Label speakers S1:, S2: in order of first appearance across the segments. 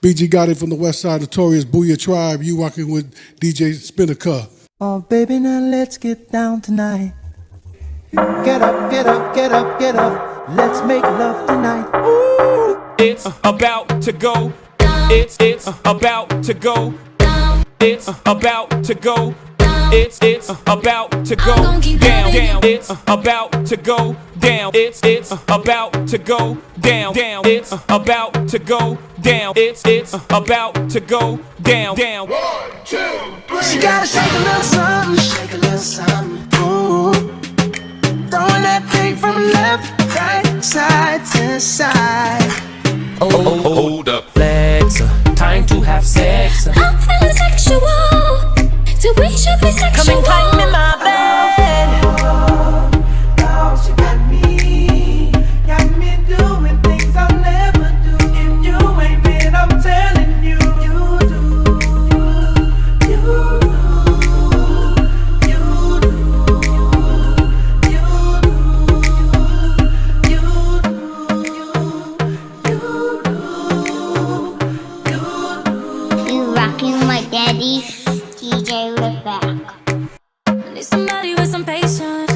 S1: BG Gotti from the West Side Notorious Booyah Tribe. You rocking with DJ Spinnaker.
S2: Oh, baby, now let's get down tonight. Get up, get up, get up, get up. Let's make love tonight. Ooh.
S3: It's about to go. It's about to go. It's about to go. It's about to go down, down. It's about to go down. It's about to go down, down. It's about to go down. It's about to go down, down.
S4: 1, 2, 3.
S2: She gotta shake a little something, shake a little something. Ooh, throwing that thing from left, right, side to side.
S4: Hold up.
S5: Flex, time to have sex.
S6: I'm feeling sexual, so we should be sexual.
S5: Come and climb in my bed.
S2: Oh, she got me doing things I'll never do. If you ain't been, I'm telling you, you do, you do, you do,
S6: You rocking my daddy, DJ Rebecca.
S7: I need somebody with some patience,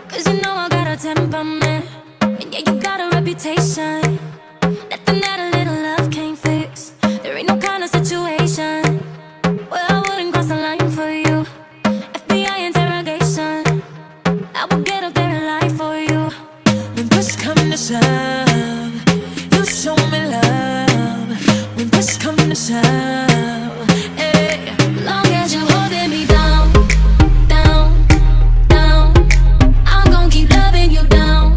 S7: 'cause you know I got a temperament. And yeah, you got a reputation. Nothing that a little love can't fix. There ain't no kind of situation where I wouldn't cross the line for you. FBI interrogation, I would get up there and lie for you.
S5: When push come to shove, you show me love. When push come to shove, hey.
S7: Long as you're holding me down, down, down, I'm gon' keep loving you down,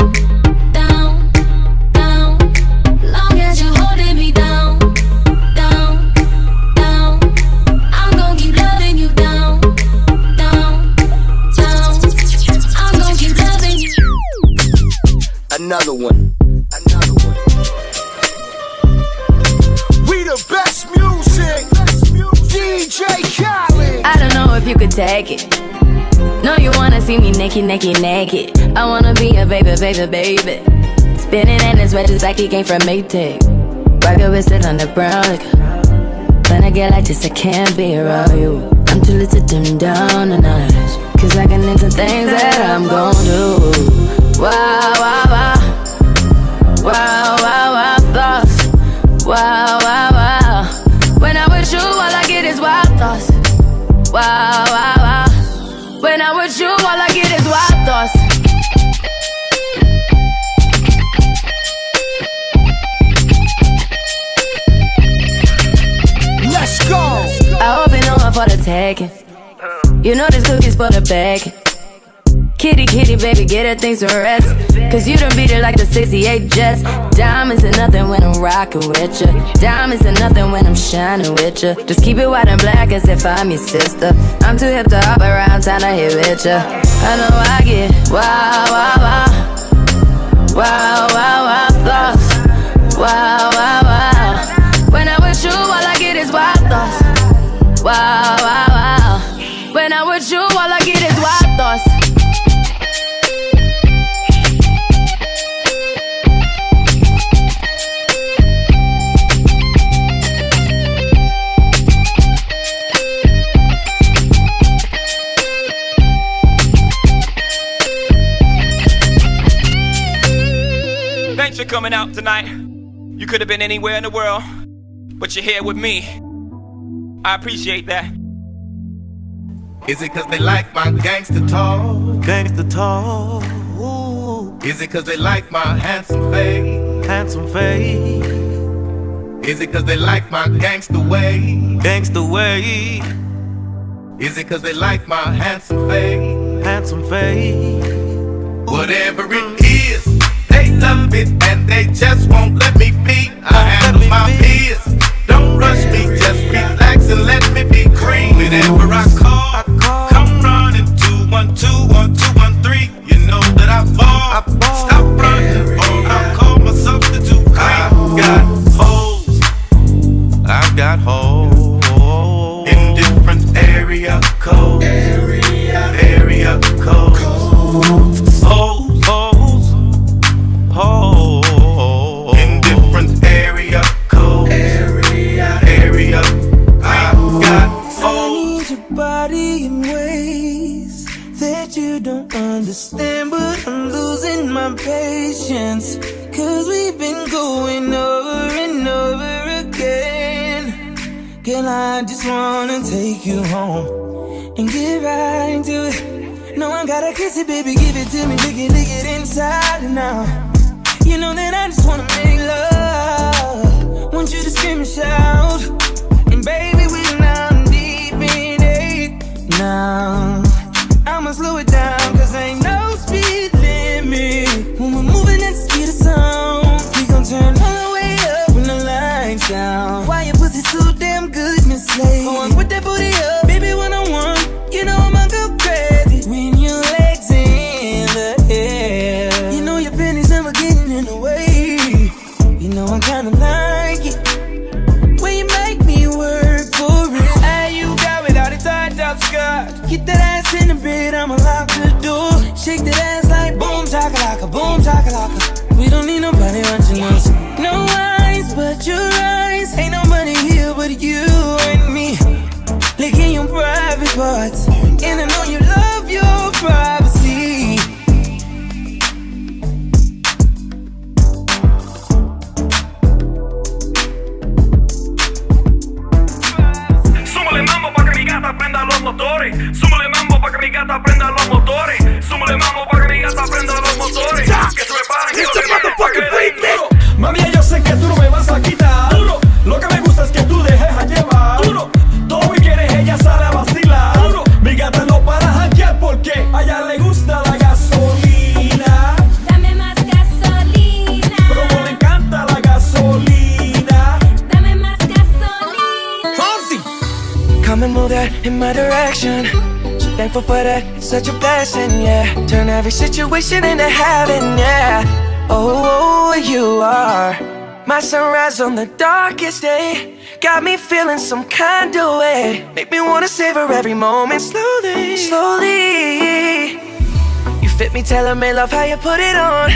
S7: down, down. Long as you're holding me down, down, down, I'm gon' keep loving you down, down, down. I'm gon' keep loving you.
S8: Another one.
S4: We the best music. DJ Khaled.
S7: I don't know if you could take it. No, you wanna see me naked, naked, naked. I wanna be a baby, baby, baby. Spinning in his red just like he came from Maytag. Rocket with it on the brown. Like, when I get like this, I can't be around you. I'm too little to dim down a notch, 'cause I can into things that I'm gon' do. Wow, wow, wow. Wow, wow, wow, thoughts. Wow, wow, wow. When I'm with you, all I get is wild thoughts. Wow, wow, wow. When I'm with you, all I get is wild thoughts.
S4: Let's go.
S7: I hope you know I'm for the taking. You know this cookie's for the bag. Kitty, kitty, baby, get her things to rest. 'Cause you done beat it like the 68 Jets. Diamonds are nothing when I'm rockin' with ya. Diamonds are nothing when I'm shining with ya. Just keep it white and black as if I'm your sister. I'm too hip to hop around, time to hit with ya. I know I get wow, wow, wow. Wow, wow, wow, thoughts. Wow, wow, wow. When I'm with you, all I get is wild thoughts. Wow, wow, wow. When I'm with you, all I get is wild thoughts.
S3: Thanks for coming out tonight. You could have been anywhere in the world, but you're here with me. I appreciate that.
S4: Is it 'cause they like my gangster talk?
S9: Gangsta talk, ooh,
S4: Is it 'cause they like my handsome face?
S9: handsome face,
S4: Is it 'cause they like my gangster way?
S9: gangsta way,
S4: Is it 'cause they like my handsome face?
S9: handsome face.
S4: Whatever it is, they love it and they just won't let me be. I handle my peers. Don't rush me, just relax and let me be cream. Whenever I call, come running 212 or 213. You know that I fall. Stop running or I'll call my substitute cream. Got hoes,
S9: I've got hoes
S4: in different area codes. Area codes. Hoes,
S9: hoes, hoes
S4: in different area codes.
S2: understand, but I'm losing my patience. Cause we've been going over and over again. Girl, I just wanna take you home and get right into it. No one gotta kiss it, baby, give it to me. Lick it inside and out. You know that I just wanna make love. Want you to scream and shout. And baby, we're now deep in it. Now I'ma slow it down, cause ain't no speed limit. When we're moving at the speed of sound, we gon' turn all the way up when the lights down. Why your pussy so damn good, Miss Slade? Going with that booty up, baby, when I want. You know I'ma go crazy when your legs in the air. You know your pennies never getting in the way. You know I kinda like it when you make me work for it. Hey, you got without a tied up skirt. Get that ass in the bed, I'ma lock the door. Shake that ass like boom chakalaka, boom chakalaka. We don't need nobody watching us. No eyes but your eyes. Ain't nobody here but you and me. Licking your private parts, and I know you love your privacy.
S3: Súmale mambo pa' que mi gata prenda los motores. Súmale mambo pa' que mi gata prenda los motores. Súmale mambo pa' que mi gata prenda los motores. Que se preparen, que se preparen pa' que le den duro. Mami, yo sé que tú no me vas a quitar duro. Lo que me gusta es que tú dejes a llevar duro. Todo lo que quieres ella sale a vacilar duro. Mi gata no para janguear porque a ella le gusta la gasolina.
S5: Dame más gasolina.
S3: Como le encanta la gasolina.
S5: Dame más gasolina.
S3: Fonsi.
S2: Come and move that in my direction. So thankful for that, it's such a blessing, yeah. Turn every situation into heaven, yeah. Oh, you are my sunrise on the darkest day. Got me feeling some kind of way. Make me wanna savor every moment slowly, slowly. You fit me, tailor-made, love how you put it on.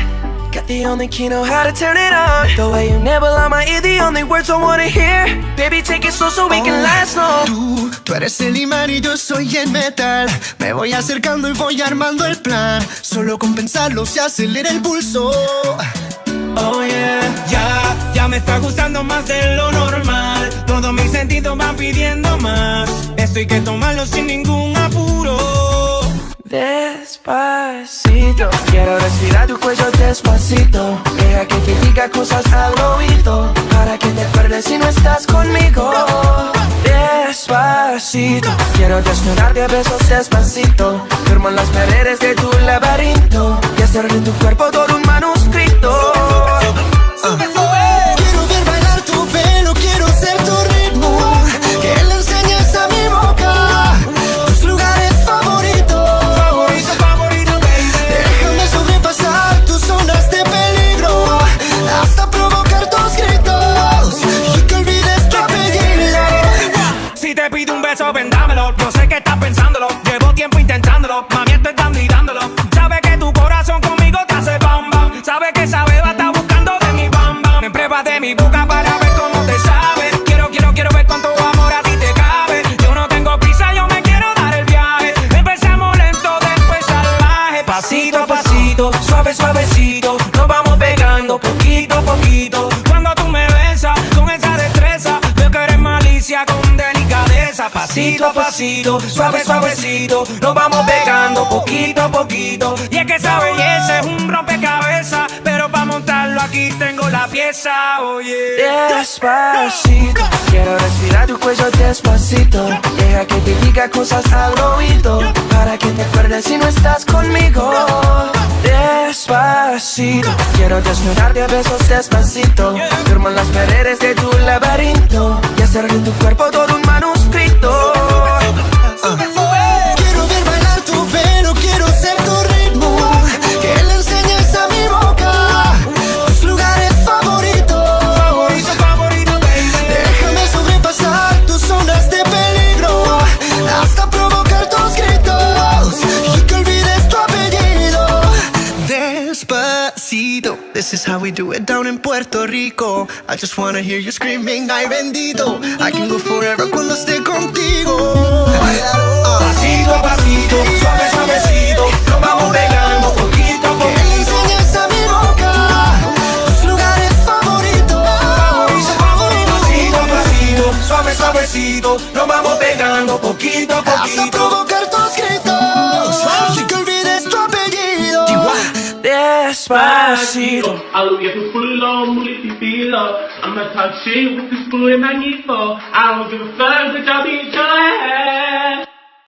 S2: Got the only key, know how to turn it on. The way you nibble on my ear, the only words I wanna hear. Baby, take it slow so we can last long.
S10: Tú eres el imán y yo soy el metal. Me voy acercando y voy armando el plan. Solo con pensarlo se acelera el pulso.
S2: Oh yeah, ya me está gustando más de lo normal. Todos mis sentidos van pidiendo más. Esto hay que tomarlo sin ningún apuro. Despacito, quiero respirar tu cuello despacito. Deja que te diga cosas al oído, para que te acuerdes si no estás conmigo. Despacito, quiero desnudarte a besos despacito. Firmo en las paredes de tu laberinto y hacer de tu cuerpo todo un manuscrito.
S10: Quiero ver bailar tu pelo, quiero ser tu ritmo. Que le enseñes a mi boca tus lugares favoritos.
S2: Favorito, baby.
S10: Déjame sobrepasar tus zonas de peligro, hasta provocar tus gritos y que olvides tu apellido.
S2: Si te pido un beso, ven dámelo. Yo sé que estás pensándolo, llevo tiempo intentándolo. Mami, estoy dando y dándolo. Sabe que tu corazón conmigo te hace bam bam. Sabe que esa beba está buscando de mi bam bam. Me pruebas de mi boca para ver cómo te sabe. Quiero ver cuánto amor a ti te cabe. Yo no tengo prisa, yo me quiero dar el viaje. Empezamos lento, después salvaje. Pasito a pasito, suave suavecito, nos vamos pegando poquito a poquito. Cuando tú me besas con esa destreza, veo que eres malicia con delicadeza. Pasito a pasito, suave suavecito, nos vamos pegando poquito a poquito. Y es que esa belleza es un rompecabezas, pero para montarlo aquí tengo la pieza, oye. Despacito, quiero respirar tu cuello despacito. Deja que te diga cosas al oído, para que te acuerdes si no estás conmigo. Despacito, quiero desnudarte a besos despacito. Firmo en las paredes de tu laberinto y hacer de tu cuerpo todo un manuscrito.
S10: Quiero ver bailar tu pelo, quiero ser tu ritmo. Que le enseñes a mi boca tus lugares favoritos.
S2: Favorito, baby.
S10: Déjame sobrepasar tus zonas de peligro, hasta provocar tus gritos y que olvides tu apellido. Despacito, this is how we do it down in Puerto Rico. I just wanna hear you screaming, ay bendito. I can go forever cuando esté contigo.
S2: Pasito a pasito, suave suavecito, nos vamos pegando
S10: poquito, nos vamos pegando poquito a poquito. Hasta provocar tus gritos y que olvides tu apellido. Despacito.
S2: I'll get a full on multi-filo. I'ma talk shit with this boy magnifico. I don't give a fuck, bitch, I'll beat your ass.